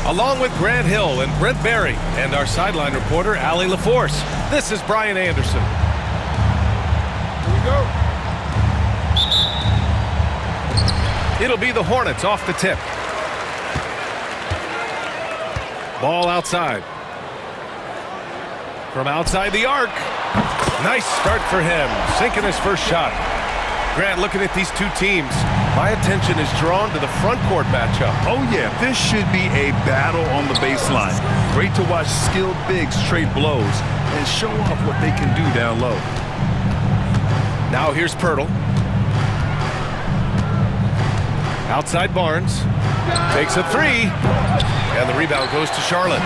Along with Grant Hill and Brent Barry and our sideline reporter, Allie LaForce, this is Brian Anderson. Here we go. It'll be the Hornets off the tip. Ball outside. From outside the arc. Nice start for him, sinking his first shot. Grant, looking at these two teams, my attention is drawn to the front court matchup. Oh yeah, this should be a battle on the baseline. Great to watch skilled bigs trade blows and show off what they can do down low. Now here's Pirtle. Outside Barnes. Takes a three. And the rebound goes to Charlotte.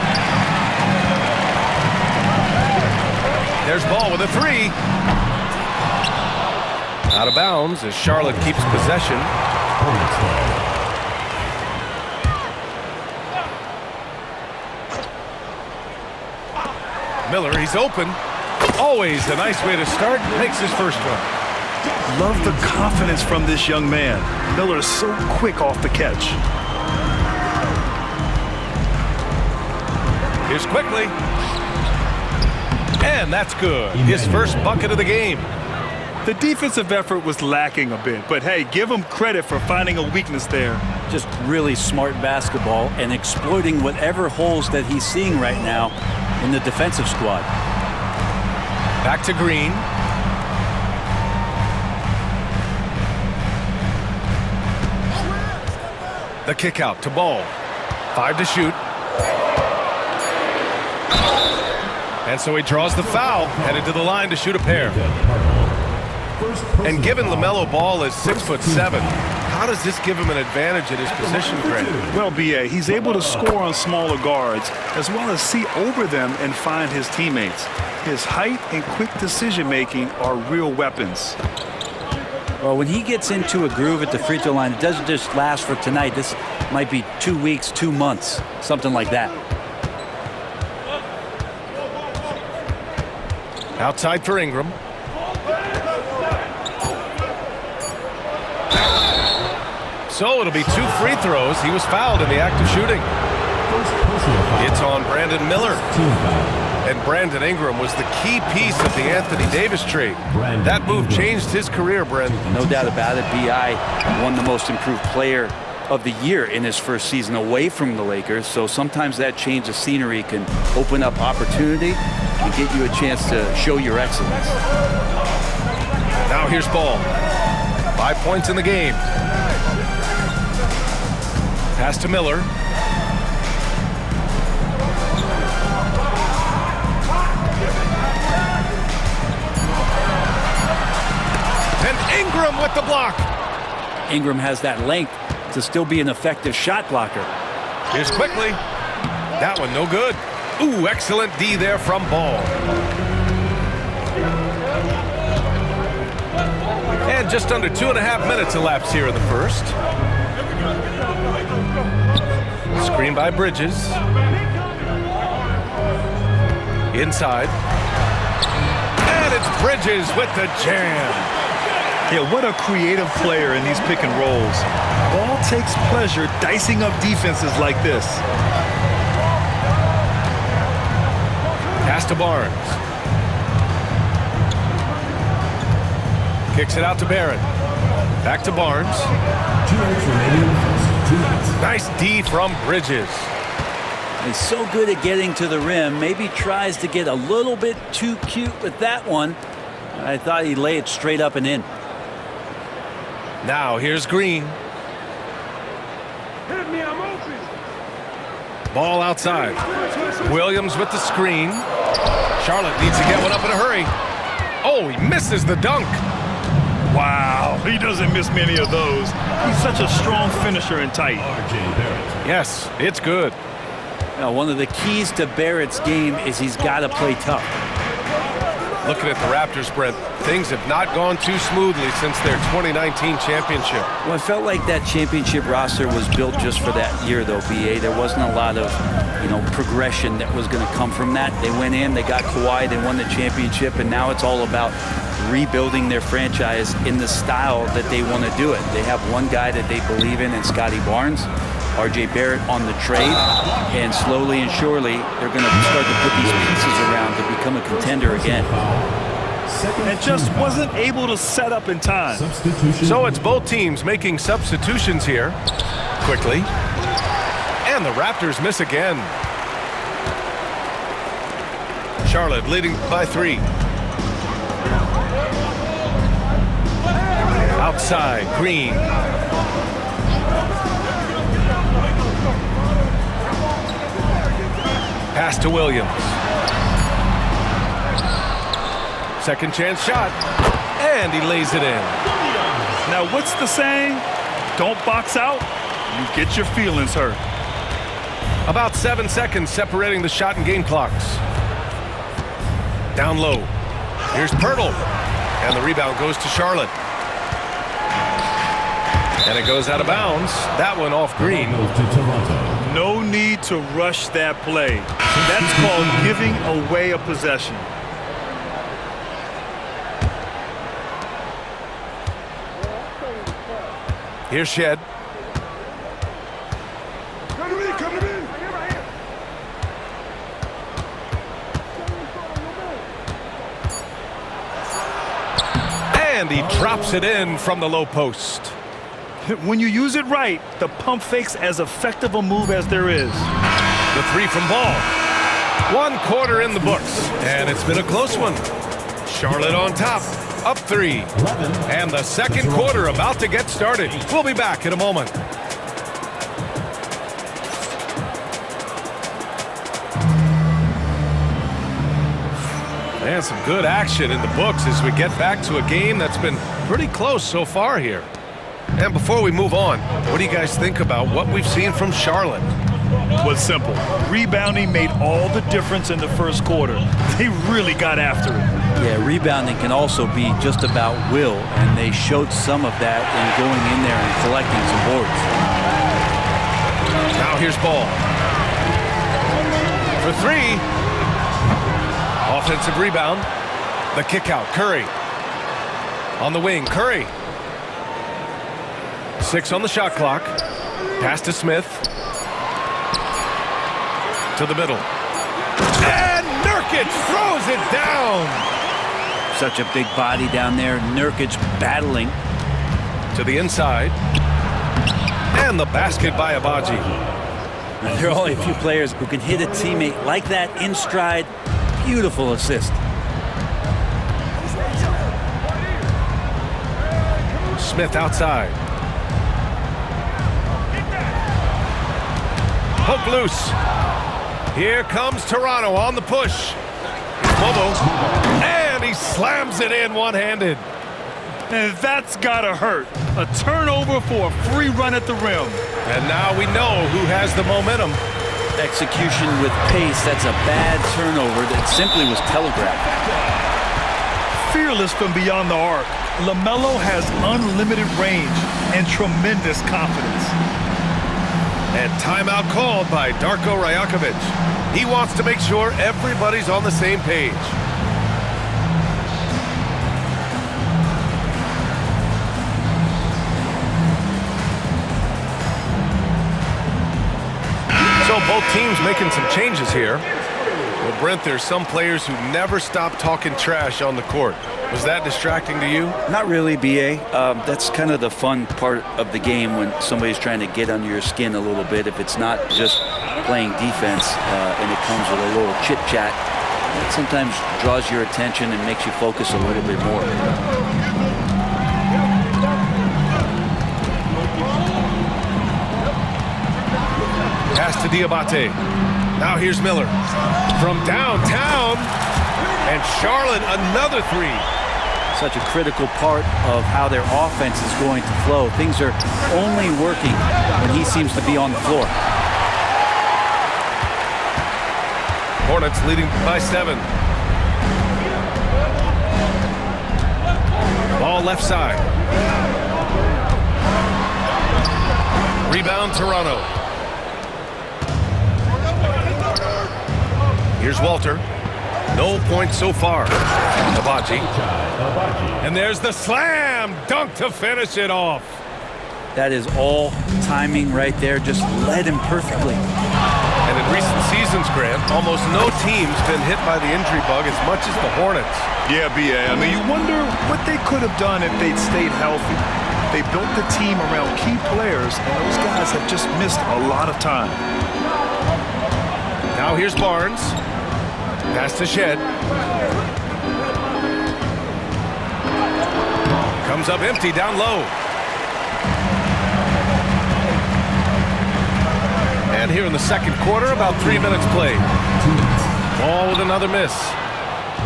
There's Ball with a three. Out of bounds as Charlotte keeps possession. Miller, he's open. Always a nice way to start. Makes his first one. Love the confidence from this young man. Miller is so quick off the catch. Here's Quickly. And that's good. His first bucket of the game. The defensive effort was lacking a bit, but hey, give him credit for finding a weakness there. Just really smart basketball and exploiting whatever holes that he's seeing right now in the defensive squad. Back to Green. The kick out to Ball. 5 to shoot. And so he draws the foul, headed to the line to shoot a pair. And given LaMelo Ball is 6'7", how does this give him an advantage at his position, Grant? Well, B.A., he's able to score on smaller guards as well as see over them and find his teammates. His height and quick decision-making are real weapons. Well, when he gets into a groove at the free throw line, it doesn't just last for tonight. This might be 2 weeks, 2 months, something like that. Outside for Ingram. So it'll be 2 free throws. He was fouled in the act of shooting. It's on Brandon Miller. And Brandon Ingram was the key piece of the Anthony Davis trade. That move changed his career, Brent. No doubt about it. B.I. won the most improved player of the year in his first season away from the Lakers. So sometimes that change of scenery can open up opportunity and get you a chance to show your excellence. Now here's Ball. 5 points in the game. Pass to Miller. And Ingram with the block. Ingram has that length to still be an effective shot blocker. Here's Quickly. That one no good. Ooh, excellent D there from Ball. And just under 2.5 minutes elapsed here in the first. Screen by Bridges. Inside. And it's Bridges with the jam. Yeah, what a creative player in these pick and rolls. Ball takes pleasure dicing up defenses like this. Pass to Barnes. Kicks it out to Barrett. Back to Barnes. Nice D from Bridges. He's so good at getting to the rim. Maybe tries to get a little bit too cute with that one. I thought he'd lay it straight up and in. Now here's Green. Ball outside. Williams with the screen. Charlotte needs to get one up in a hurry. Oh, he misses the dunk. Wow, he doesn't miss many of those. He's such a strong finisher and tight. Yes, it's good. Now, one of the keys to Barrett's game is he's got to play tough. Looking at the Raptors, Brent, things have not gone too smoothly since their 2019 championship. Well, it felt like that championship roster was built just for that year, though, B.A. There wasn't a lot of, progression that was going to come from that. They went in, they got Kawhi, they won the championship, and now it's all about rebuilding their franchise in the style that they want to do it. They have one guy that they believe in Scotty Barnes, R.J. Barrett on the trade, and slowly and surely they're going to start to put these pieces around to become a contender again. And just wasn't able to set up in time. So it's both teams making substitutions here quickly. And the Raptors miss again. Charlotte leading by 3. Outside, Green. Pass to Williams. Second chance shot. And he lays it in. Now, what's the saying? Don't box out, you get your feelings hurt. About 7 seconds separating the shot and game clocks. Down low. Here's Pirtle. And the rebound goes to Charlotte. And it goes out of bounds. That one off Green. No need to rush that play. That's called giving away a possession. Here's Shed. And he drops it in from the low post. When you use it right, the pump fake's as effective a move as there is. The 3 from Ball. 1 quarter in the books. And it's been a close one. Charlotte on top. Up 3. And the second quarter about to get started. We'll be back in a moment. And some good action in the books as we get back to a game that's been pretty close so far here. And before we move on, what do you guys think about what we've seen from Charlotte? Was simple. Rebounding made all the difference in the first quarter. They really got after it. Yeah, rebounding can also be just about will, and they showed some of that in going in there and collecting some boards. Now here's Ball. For 3. Offensive rebound. The kick out. Curry. On the wing. Curry. 6 on the shot clock. Pass to Smith. To the middle. And Nurkic throws it down. Such a big body down there. Nurkic battling. To the inside. And the basket by Abaji. There are only a few players who can hit a teammate like that in stride. Beautiful assist. Smith outside. Poke loose. Here comes Toronto on the push. Bobo. And he slams it in one-handed. And that's gotta hurt. A turnover for a free run at the rim. And now we know who has the momentum. Execution with pace. That's a bad turnover that simply was telegraphed. Fearless from beyond the arc, LaMelo has unlimited range and tremendous confidence. And timeout called by Darko Rajakovic. He wants to make sure everybody's on the same page. So both teams making some changes here. Well, Brent, there's some players who never stop talking trash on the court. Was that distracting to you? Not really, B.A. That's kind of the fun part of the game when somebody's trying to get under your skin a little bit. If it's not just playing defense and it comes with a little chit-chat, it sometimes draws your attention and makes you focus a little bit more. Pass to Diabate. Now here's Miller. From downtown. And Charlotte, another 3. Such a critical part of how their offense is going to flow. Things are only working when he seems to be on the floor. Hornets leading by 7. Ball left side. Rebound Toronto. Here's Walter. No points so far. Agbaji. And there's the slam dunk to finish it off. That is all timing right there. Just led him perfectly. And in recent seasons, Grant, almost no team's been hit by the injury bug as much as the Hornets. Yeah, B.A. I mean, you wonder what they could have done if they'd stayed healthy. They built the team around key players, and those guys have just missed a lot of time. Now here's Barnes. Pass to Shed. Comes up empty down low. And here in the second quarter, about 3 minutes played. Ball with another miss.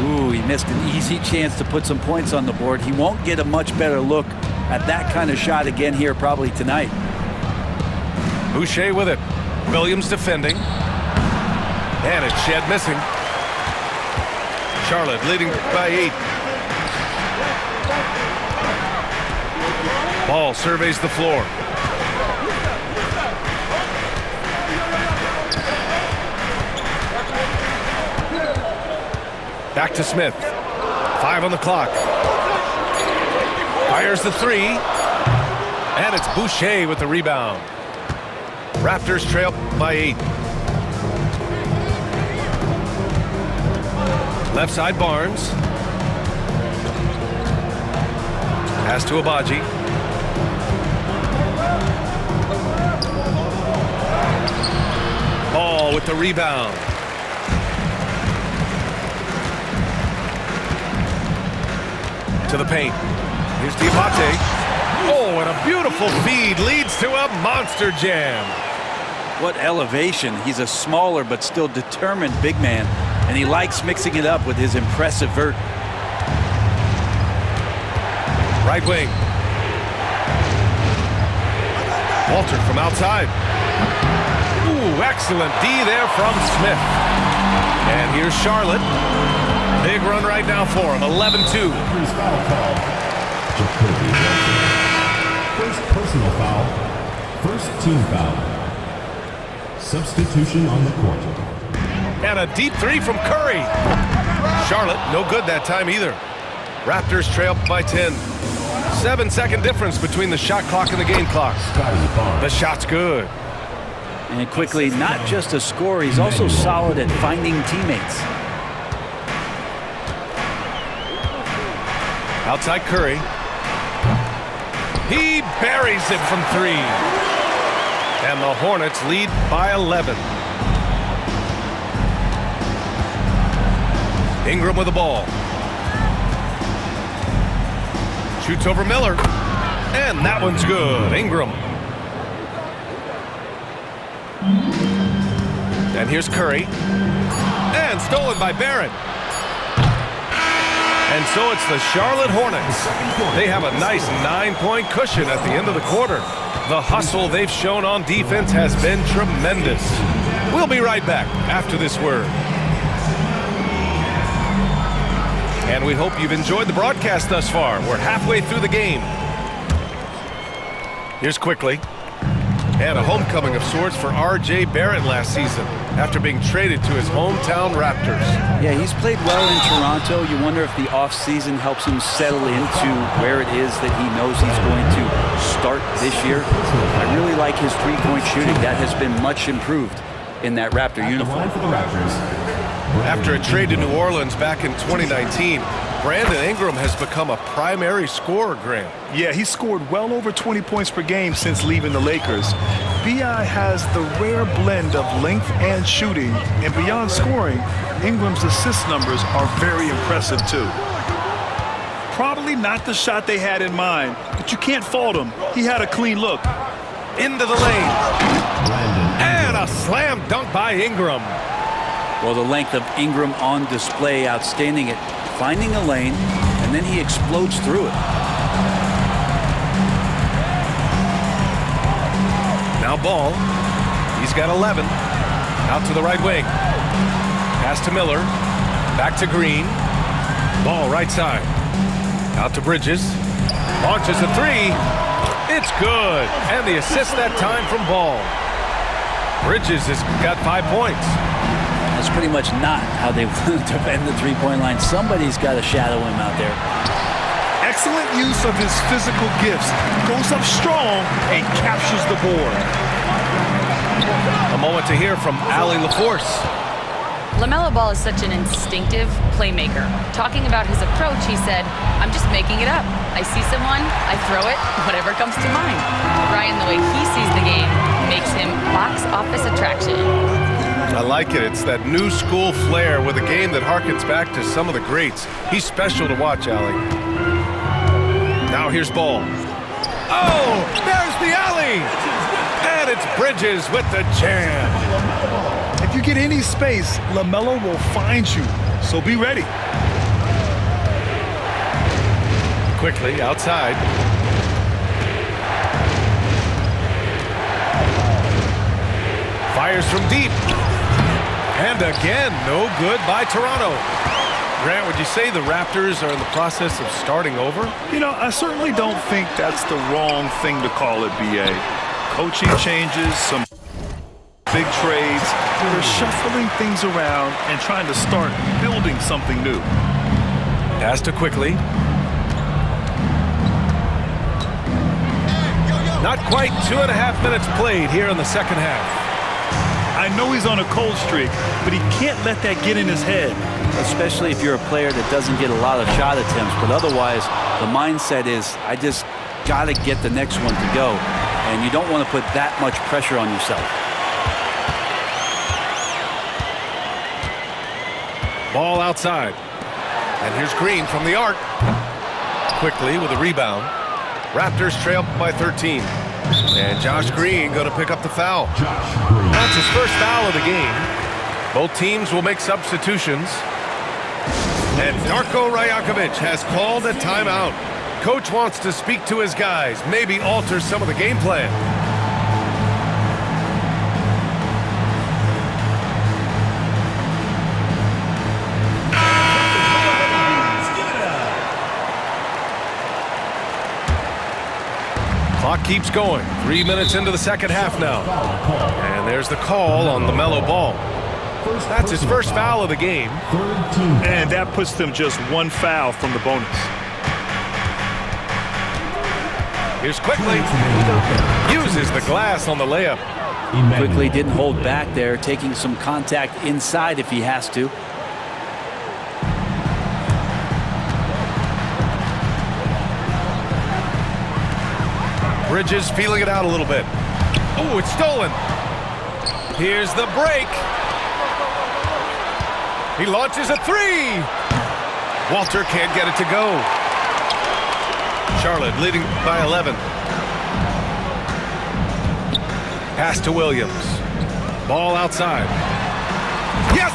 Ooh, he missed an easy chance to put some points on the board. He won't get a much better look at that kind of shot again here probably tonight. Boucher with it. Williams defending. And it's Shed missing. Charlotte leading by 8. Ball surveys the floor. Back to Smith. 5 on the clock. Fires the 3. And it's Boucher with the rebound. Raptors trail by 8. Left side Barnes. Pass to Agbaji. Ball with the rebound. To the paint. Here's Diabate. Oh, and a beautiful feed leads to a monster jam. What elevation. He's a smaller but still determined big man, and he likes mixing it up with his impressive vert. Right wing. Walter from outside. Ooh, excellent D there from Smith. And here's Charlotte. Big run right now for him. 11-2. First personal foul. First team foul. Substitution on the court. And a deep 3 from Curry. Charlotte, no good that time either. Raptors trail by 10. 7-second difference between the shot clock and the game clock. The shot's good. And quickly, not just a scorer, he's also solid at finding teammates. Outside Curry. He buries it from 3. And the Hornets lead by 11. Ingram with the ball. Shoots over Miller. And that one's good. Ingram. And here's Curry. And stolen by Barrett. And so it's the Charlotte Hornets. They have a nice 9-point cushion at the end of the quarter. The hustle they've shown on defense has been tremendous. We'll be right back after this word. And we hope you've enjoyed the broadcast thus far. We're halfway through the game. Here's quickly. And a homecoming of sorts for R.J. Barrett last season after being traded to his hometown Raptors. Yeah, he's played well in Toronto. You wonder if the offseason helps him settle into where it is that he knows he's going to start this year. I really like his three-point shooting. That has been much improved in that Raptor uniform. After a trade to New Orleans back in 2019, Brandon Ingram has become a primary scorer, Grant. Yeah, he scored well over 20 points per game since leaving the Lakers. B.I. has the rare blend of length and shooting, and beyond scoring, Ingram's assist numbers are very impressive too. Probably not the shot they had in mind, but you can't fault him. He had a clean look. Into the lane. And a slam dunk by Ingram. Well, the length of Ingram on display, outstanding at finding a lane, and then he explodes through it. Now Ball. He's got 11. Out to the right wing. Pass to Miller. Back to Green. Ball right side. Out to Bridges. Launches a 3. It's good. And the assist that time from Ball. Bridges has got 5 points. That's pretty much not how they want to defend the three-point line. Somebody's got to shadow him out there. Excellent use of his physical gifts. Goes up strong and captures the board. A moment to hear from Allie LaForce. LaMelo Ball is such an instinctive playmaker. Talking about his approach, he said, "I'm just making it up. I see someone, I throw it, whatever comes to mind." Ryan, the way he sees the game makes him box office attraction. I like it. It's that new school flair with a game that harkens back to some of the greats. He's special to watch, Allie. Now here's Ball. Oh, there's the alley! And it's Bridges with the jam. If you get any space, LaMelo will find you, so be ready. Quickly outside. Fires from deep. And again, no good by Toronto. Grant, would you say the Raptors are in the process of starting over? You know, I certainly don't think that's the wrong thing to call it, B.A. Coaching changes, some big trades. They're shuffling things around and trying to start building something new. Pass to Quickly. Not quite 2.5 minutes played here in the second half. I know he's on a cold streak, but he can't let that get in his head. Especially if you're a player that doesn't get a lot of shot attempts, but otherwise the mindset is, I just got to get the next one to go, and you don't want to put that much pressure on yourself. Ball outside, and here's Green from the arc. Quickly with a rebound. Raptors trail by 13, and Josh Green going to pick up the foul. That's his first foul of the game. Both teams will make substitutions. And Darko Rajakovic has called a timeout. Coach wants to speak to his guys, maybe alter some of the game plan. Clock keeps going. 3 minutes into the second half now. And there's the call on LaMelo Ball. That's his first foul of the game. And that puts them just one foul from the bonus. Here's Quickly. Uses the glass on the layup. Quickly didn't hold back there, taking some contact inside if he has to. Bridges feeling it out a little bit. Oh, it's stolen. Here's the break. He launches a three. Walter can't get it to go. Charlotte leading by 11. Pass to Williams. Ball outside. Yes,